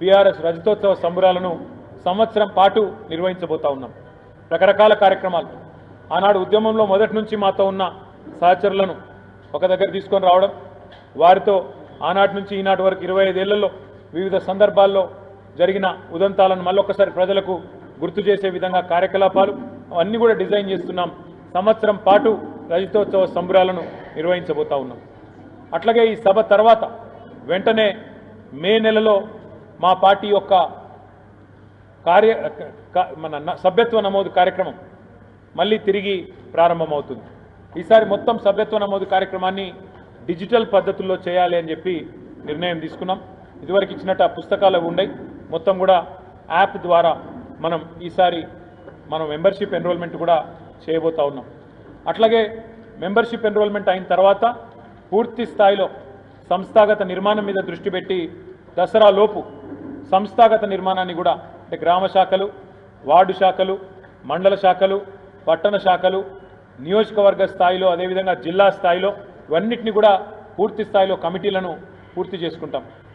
BRS రజతోత్సవ సంబరాలను సంవత్సరం పాటు నిర్వహించబోతా ఉన్నాం. రకరకాల కార్యక్రమాలు ఆనాడు ఉద్యమంలో మొదటి నుంచి మాతో ఉన్న సహచరులను ఒక దగ్గర తీసుకొని రావడం, వారితో ఆనాటి నుంచి ఈనాటి వరకు 25 ఏళ్లలో వివిధ సందర్భాల్లో జరిగిన ఉదంతాలను మళ్ళొక్కసారి ప్రజలకు గుర్తు చేసే విధంగా కార్యకలాపాలు అన్నీ కూడా డిజైన్ చేస్తున్నాం. సంవత్సరం పాటు రజతోత్సవ సంబరాలను నిర్వహించబోతా ఉన్నాం. అట్లాగే ఈ సభ తర్వాత వెంటనే మే నెలలో మా పార్టీ యొక్క సభ్యత్వ నమోదు కార్యక్రమం మళ్ళీ తిరిగి ప్రారంభమవుతుంది. ఈసారి మొత్తం సభ్యత్వ నమోదు కార్యక్రమాన్ని డిజిటల్ పద్ధతుల్లో చేయాలి అని చెప్పి నిర్ణయం తీసుకున్నాం. ఇదివరకు ఇచ్చినట్టు ఆ పుస్తకాలు ఉండయి, మొత్తం కూడా యాప్ ద్వారా ఈసారి మనం మెంబర్షిప్ ఎన్రోల్మెంట్ కూడా చేయబోతా ఉన్నాం. అట్లాగే మెంబర్షిప్ ఎన్రోల్మెంట్ అయిన తర్వాత పూర్తి స్థాయిలో సంస్థాగత నిర్మాణం మీద దృష్టి పెట్టి దసరా లోపు సంస్థాగత నిర్మాణాన్ని కూడా అంటే గ్రామ శాఖలు, వార్డు శాఖలు, మండల శాఖలు, పట్టణ శాఖలు, నియోజకవర్గ స్థాయిలో అదేవిధంగా జిల్లా స్థాయిలో ఇవన్నిటిని కూడా పూర్తి స్థాయిలో కమిటీలను పూర్తి చేసుకుంటాం.